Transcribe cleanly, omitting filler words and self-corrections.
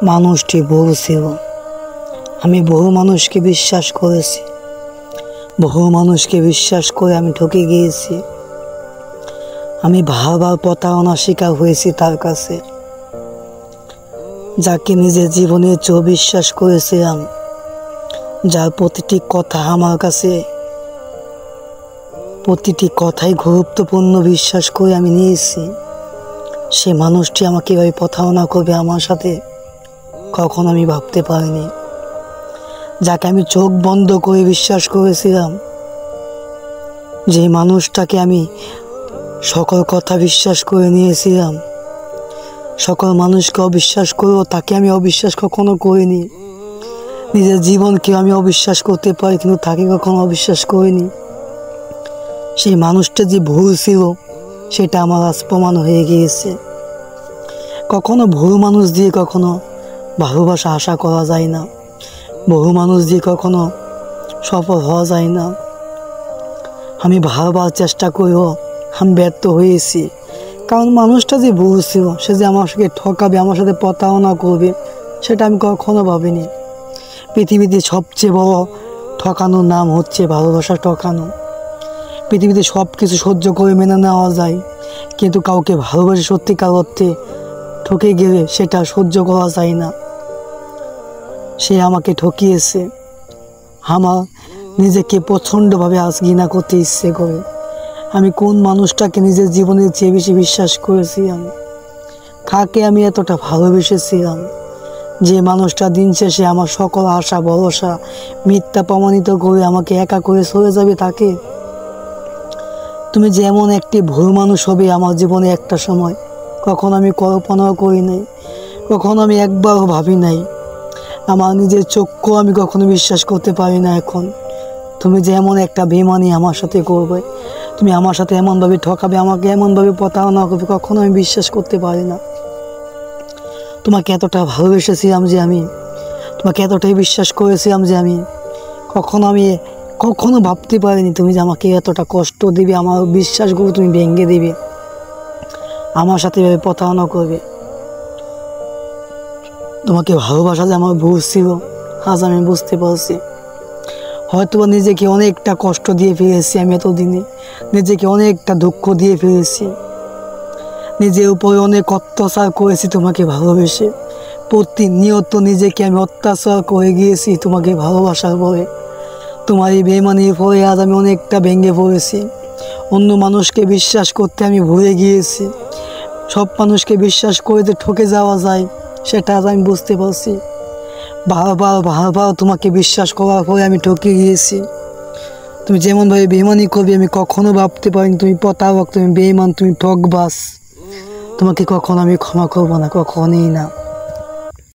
মানুষটি ভুল ছিল। আমি বহু মানুষকে বিশ্বাস করেছি, বহু মানুষকে বিশ্বাস করে আমি ঠকে গিয়েছি। আমি বারবার প্রতারণার শিকার হয়েছি তার কাছে, যাকে নিজের জীবনের চেয়েও বিশ্বাস করেছিলাম, যার প্রতিটি কথা আমার কাছে, প্রতিটি কথাই গুরুত্বপূর্ণ বিশ্বাস করে আমি নিয়েছি। সে মানুষটি আমাকে এভাবে প্রতারণা করবে আমার সাথে কখনো আমি ভাবতে পারিনি। যাকে আমি চোখ বন্ধ করে বিশ্বাস করেছিলাম, যে মানুষটাকে আমি সকল কথা বিশ্বাস করে নিয়েছিলাম, সকল মানুষকে অবিশ্বাস করেও তাকে আমি অবিশ্বাস কখনো করিনি। নিজের জীবনকে আমি অবিশ্বাস করতে পারি, কিন্তু তাকে কখনো অবিশ্বাস করিনি। সেই মানুষটা যে ভুল ছিল সেটা আমার আজ প্রমাণ হয়ে গিয়েছে। কখনো ভুল মানুষ দিয়ে কখনো ভালোবাসা আশা করা যায় না, বহু মানুষ দিয়ে কখনো সফল হওয়া যায় না। আমি বারবার চেষ্টা করেও আমি ব্যর্থ হয়েছি, কারণ মানুষটা যে ভুল ছিল, সে যে আমার সাথে ঠকাবে, আমার সাথে প্রতারণা করবে, সেটা আমি কখনো ভাবিনি। পৃথিবীতে সবচেয়ে বড় ঠকানোর নাম হচ্ছে ভালোবাসা ঠকানো। পৃথিবীতে সব কিছু সহ্য করে মেনে নেওয়া যায়, কিন্তু কাউকে ভালোবাসে সত্যিকার অর্থে ঠকে গেলে সেটা সহ্য করা যায় না। সে আমাকে ঠকিয়েছে, আমার নিজেকে প্রচণ্ডভাবে আজ ঘৃণা করতে ইচ্ছে করে। আমি কোন মানুষটাকে নিজের জীবনের চেয়ে বেশি বিশ্বাস করেছিলাম, কাকে আমি এতটা ভালোবেসেছিলাম, যে মানুষটা দিন শেষে আমার সকল আশা ভরসা মিথ্যা প্রমাণিত করে আমাকে একা করে চলে যাবে তাকে। তুমি যেমন একটি ভুল মানুষ হবে আমার জীবনে একটা সময়, কখনো আমি কল্পনাও করি নাই, কখনো আমি একবারও ভাবি নাই। আমার নিজের চক্ষু আমি কখনো বিশ্বাস করতে পারি না এখন। তুমি যেমন একটা বেমানি আমার সাথে করবে, তুমি আমার সাথে এমনভাবে ঠকাবে, আমাকে এমনভাবে প্রতারণা করবে, কখনো আমি বিশ্বাস করতে পারি না। তোমাকে এতটা ভালোবেসেছিলাম যে আমি, তোমাকে এতটাই বিশ্বাস করেছিলাম যে আমি কখনো ভাবতে পারিনি তুমি যে আমাকে এতটা কষ্ট দিবে, আমার বিশ্বাসগুলো তুমি ভেঙে দিবে, আমার সাথে এভাবে প্রতারণা করবে। তোমাকে ভালোবাসা যে আমার ভুল ছিল আজ আমি বুঝতে পারছি। হয়তো নিজেকে অনেকটা কষ্ট দিয়ে ফেলেছি আমি এতদিনে, নিজেকে অনেকটা দুঃখ দিয়ে ফেলেছি, নিজের উপরে অনেক অত্যাচার করেছি তোমাকে ভালোবেসে। প্রতিনিয়ত নিজেকে আমি অত্যাচার করে গিয়েছি তোমাকে ভালোবাসার পরে। তোমার এই বেমানির পরে আজ আমি অনেকটা ভেঙে পড়েছি। অন্য মানুষকে বিশ্বাস করতে আমি ভুলে গিয়েছি। সব মানুষকে বিশ্বাস করে যে ঠকে যাওয়া যায় সেটা আজ আমি বুঝতে পারছি। বারবার তোমাকে বিশ্বাস করার পরে আমি ঠকে গিয়েছি। তুমি যেমনভাবে বেমানি করবে আমি কখনো ভাবতে পারিনি। তুমি প্রতারক, তুমি বেঈমান, তুমি ঠকবাজ। তোমাকে কখনো আমি ক্ষমা করবো না, কখনোই না।